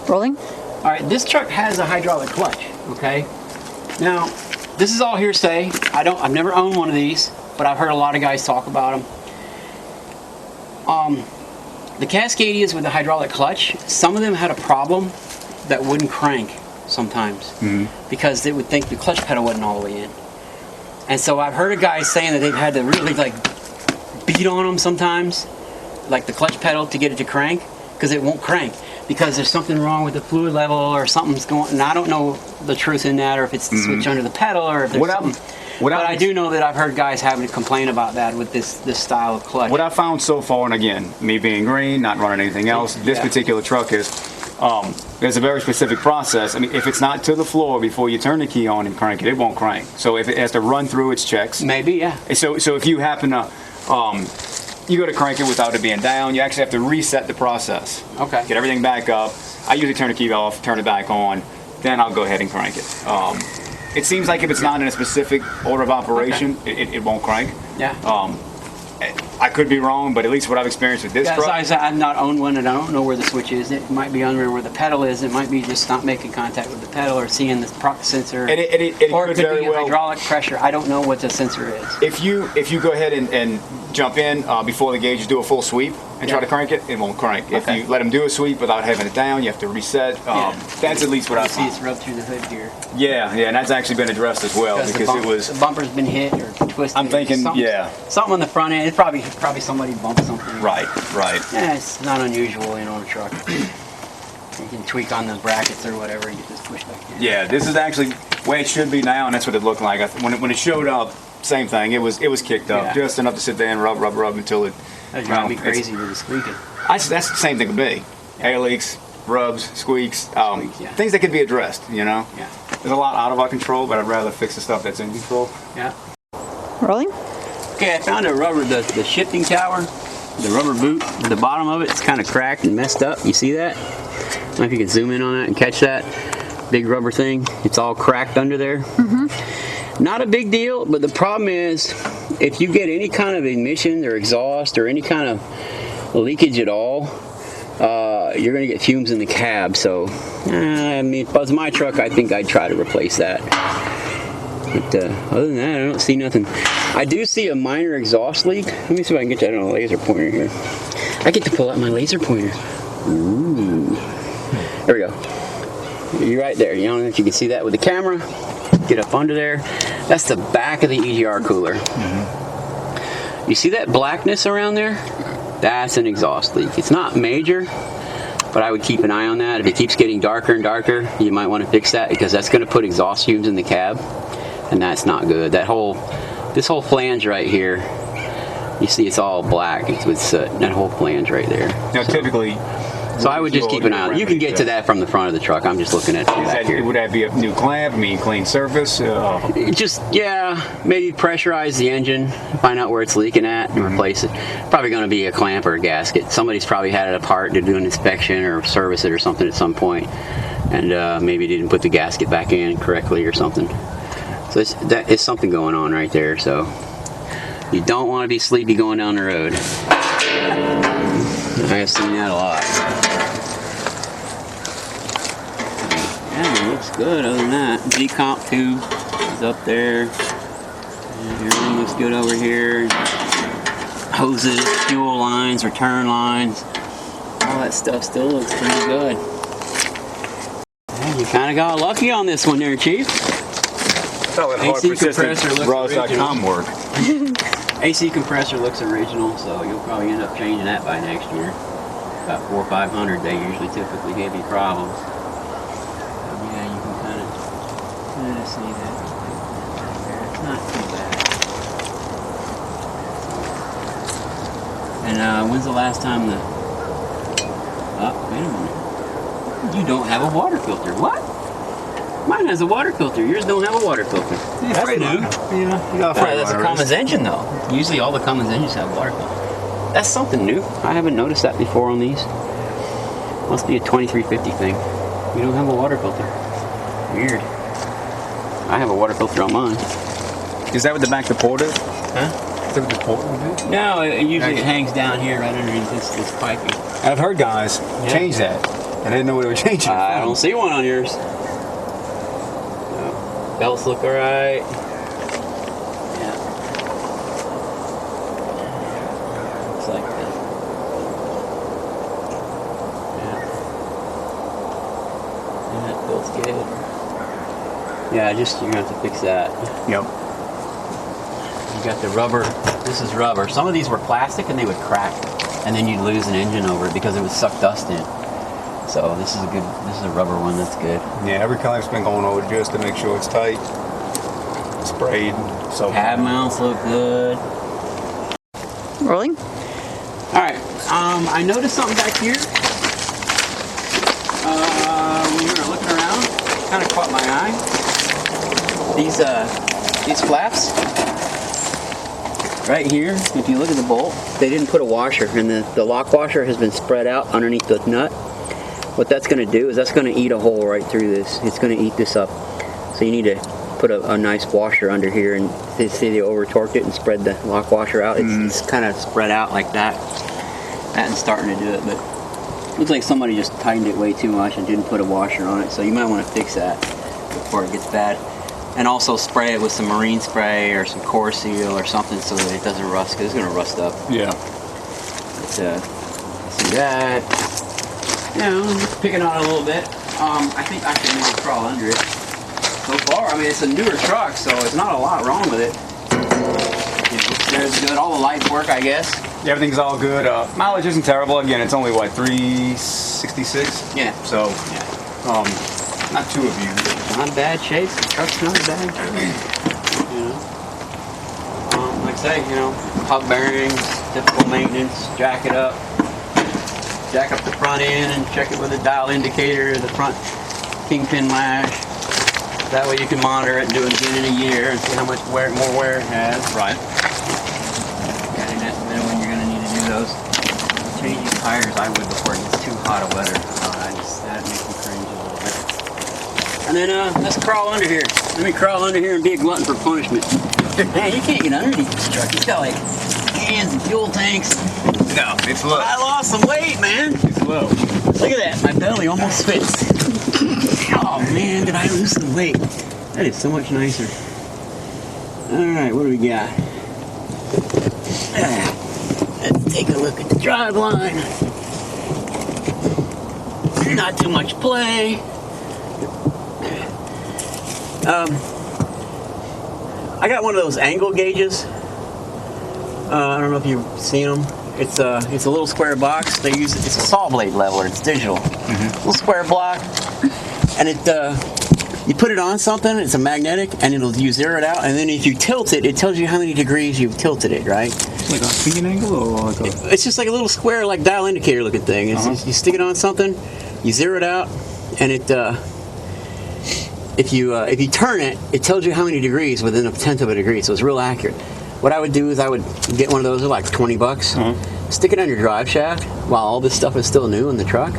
Rolling. All right, this truck has a hydraulic clutch, okay? Now, this is all hearsay. I've never owned one of these, but I've heard a lot of guys talk about them. The Cascadias with the hydraulic clutch, some of them had a problem that wouldn't crank sometimes because they would think the clutch pedal wasn't all the way in. And so I've heard of guys saying that they've had to really like beat on them sometimes, like the clutch pedal to get it to crank, because it won't crank because there's something wrong with the fluid level or something's going. And I don't know the truth in that, or if it's the switch under the pedal, or if there's something. But I do know that I've heard guys having to complain about that with this style of clutch. What I found so far, and again, me being green, not running anything else, this particular truck is, there's a very specific process. I mean, if it's not to the floor before you turn the key on and crank it, it won't crank. So if it has to run through its checks. Maybe, yeah. So if you happen to, you go to crank it without it being down, you actually have to reset the process. Okay. Get everything back up. I usually turn the key off, turn it back on, then I'll go ahead and crank it. It seems like if it's not in a specific order of operation, it won't crank. Yeah. I could be wrong, but at least what I've experienced with this truck. I've not owned one, and I don't know where the switch is. It might be under where the pedal is. It might be just not making contact with the pedal or seeing the proc sensor. And it or could it could very be well, hydraulic pressure. I don't know what the sensor is. If you go ahead and jump in before the gauges do a full sweep and try to crank it, it won't crank. Okay. If you let them do a sweep without having it down, you have to reset. That's at least what I see. found. It's rubbed through the hood here. Yeah, and that's actually been addressed as well because it was. The bumper's been hit or twisted. I'm thinking, something on the front end. It's probably somebody bumped something. Right. Yeah, it's not unusual, on a truck. You can tweak on the brackets or whatever and get this pushed back in. Yeah, this is actually the way it should be now, and that's what it looked like. When it showed up, same thing. It was kicked up just enough to sit there and rub until it. That drive me crazy with the squeaking. That's the same thing with me. Air leaks, rubs, squeaks, things that can be addressed. Yeah. There's a lot out of our control, but I'd rather fix the stuff that's in control. Yeah. Rolling. Okay, I found the shifting tower, the rubber boot. The bottom of it's kind of cracked and messed up. You see that? I don't know if you can zoom in on that and catch that big rubber thing. It's all cracked under there. Not a big deal, but the problem is if you get any kind of emission or exhaust or any kind of leakage at all, you're going to get fumes in the cab. So, I mean, if it was my truck, I think I'd try to replace that. But other than that, I don't see nothing. I do see a minor exhaust leak. Let me see if I can get that on a laser pointer here. I get to pull out my laser pointer. Ooh. There we go. You're right there. I don't know if you can see that with the camera. Get up under there. That's the back of the EGR cooler. You see that blackness around there? That's an exhaust leak. It's not major, but I would keep an eye on that. If it keeps getting darker and darker, you might want to fix that because that's going to put exhaust fumes in the cab, and that's not good. This whole flange right here, you see it's all black with soot. That whole flange right there. Now, typically. So I would just keep an eye on it. You can get to that from the front of the truck. I'm just looking at it back here. Would that be a new clamp? I mean, clean surface? Maybe pressurize the engine, find out where it's leaking at, and replace it. Probably going to be a clamp or a gasket. Somebody's probably had it apart to do an inspection or service it or something at some point, and maybe didn't put the gasket back in correctly or something. So that is something going on right there. So you don't want to be sleepy going down the road. I have seen that a lot. Yeah, it looks good other than that. Decomp tube is up there. Everything looks good over here. Hoses, fuel lines, return lines. All that stuff still looks pretty good. You kind of got lucky on this one there, Chief. That's how that hard persistent Rawze.com work. AC compressor looks original, so you'll probably end up changing that by next year. About 400 or 500, they usually typically give you problems. Yeah, you can kind of see that. It's not too bad. And when's the last time wait a minute. You don't have a water filter. What? Mine has a water filter. Yours don't have a water filter. Yeah, that's new. That's a Cummins engine, though. Usually all the Cummins engines have water filter. That's something new. I haven't noticed that before on these. Must be a 2350 thing. You don't have a water filter. Weird. I have a water filter on mine. Is that what the back of the port is? Huh? Is that what the port would be? No, usually it hangs down here right underneath this piping. I've heard guys change that. I didn't know what they were changing. I don't see one on yours. No. Belts look alright. Yeah. Looks like that. Yeah. And that feels good. Yeah, you're gonna have to fix that. Yep. You got the rubber. This is rubber. Some of these were plastic and they would crack, and then you'd lose an engine over it because it would suck dust in. So this is a rubber one. That's good. Yeah, every color's been going over just to make sure it's tight, sprayed. So Cab mounts look good. Rolling? All right. I noticed something back here. When we were looking around, kind of caught my eye. These flaps right here. If you look at the bolt, they didn't put a washer, and the lock washer has been spread out underneath the nut. What that's going to do is that's going to eat a hole right through this. It's going to eat this up. So you need to put a nice washer under here, and see they over torqued it and spread the lock washer out. It's kind of spread out like that. That's starting to do it, but it looks like somebody just tightened it way too much and didn't put a washer on it. So you might want to fix that before it gets bad. And also spray it with some marine spray or some core seal or something so that it doesn't rust, because it's going to rust up. yeah. But, see that. You know, just picking on it a little bit. I think I can maybe crawl under it. So far, I mean, it's a newer truck, so it's not a lot wrong with it. There's good. All the lights work, I guess. Yeah, everything's all good. Mileage isn't terrible. Again, it's only what, 366? Yeah. So, Yeah. not too abused. Not in bad shape. The truck's not in bad shape. You know. Like I say, you know, hub bearings, typical maintenance. Jack it up. Jack up the front end and check it with a dial indicator, the front kingpin lash. That way you can monitor it and do it again in a year and see how much more wear it has. Right. Got an estimate when you're going to need to do those. Change these tires, I would, before it gets too hot of weather. That makes me cringe a little bit. And then let's crawl under here. Let me crawl under here and be a glutton for punishment. Man, you can't get underneath this truck. It's got like cans and fuel tanks. No, it's low. I lost some weight, man. It's low. Look at that. My belly almost fits. Oh, man, did I lose some weight? That is so much nicer. All right, what do we got? Let's take a look at the driveline. Not too much play. I got one of those angle gauges. I don't know if you've seen them. It's a little square box. They use it's a saw blade leveler. It's digital. Little square block, and you put it on something. It's a magnetic, and you zero it out. And then if you tilt it, it tells you how many degrees you've tilted it. Right? Like a feet angle, or like a... It's just like a little square, like dial indicator looking thing. You stick it on something, you zero it out, and if you turn it, it tells you how many degrees within a tenth of a degree. So it's real accurate. What I would do is I would get one of those for like $20. Stick it on your drive shaft while all this stuff is still new in the truck.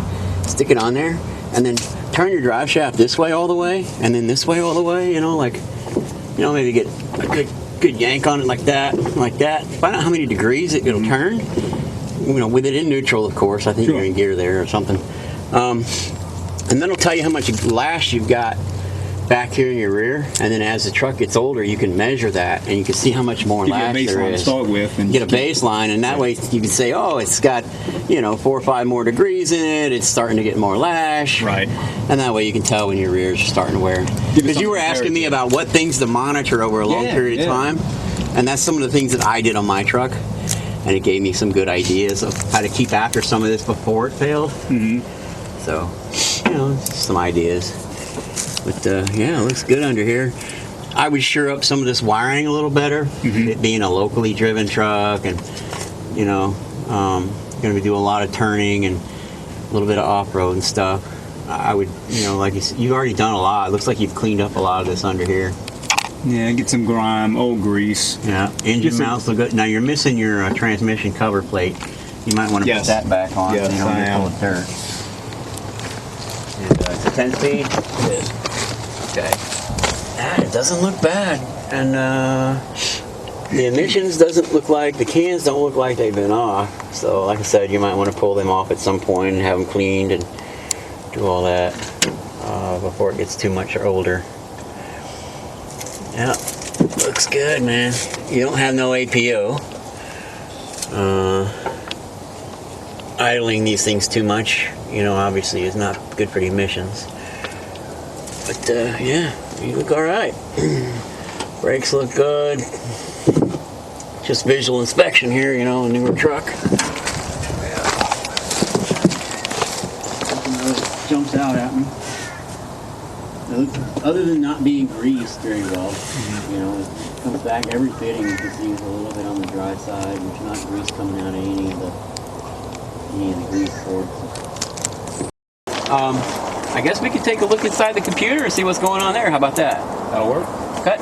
Stick it on there, and then turn your drive shaft this way all the way, and then this way all the way. Maybe get a good yank on it like that. Find out how many degrees it'll turn. With it in neutral, of course. I think you're in gear there or something. And then it'll tell you how much lash you've got back here in your rear, and then as the truck gets older, you can measure that, and you can see how much more lash there is. To start with, and get a baseline, and that way you can say, oh, it's got 4 or 5 more degrees in it. It's starting to get more lash, right? And that way you can tell when your rears are starting to wear. Because you were asking me about what things to monitor over a long period of time, and that's some of the things that I did on my truck, and it gave me some good ideas of how to keep after some of this before it failed. So, just some ideas. But it looks good under here. I would sure up some of this wiring a little better. It being a locally driven truck, and going to be doing a lot of turning and a little bit of off-road and stuff. I would, like you've already done a lot. It looks like you've cleaned up a lot of this under here. Yeah, get some grime, old grease. Yeah, engine mounts look good. Now you're missing your transmission cover plate. You might want to put that back on so you don't get full of dirt. And it's a 10-speed. It is. Okay. It doesn't look bad, and the emissions the cans don't look like they've been off. So, like I said, you might want to pull them off at some point and have them cleaned and do all that before it gets too much older. Yeah, looks good, man. You don't have no APO. Idling these things too much, you know, obviously is not good for the emissions. But yeah, you look all right. Brakes look good. Just visual inspection here, you know, a newer truck. Jumps out at me. Other than not being greased very well, you know, it comes back every fitting. You can see a little bit on the dry side. There's not grease coming out of any of the grease ports. I guess we could take a look inside the computer and see what's going on there. How about that? That'll work. Cut.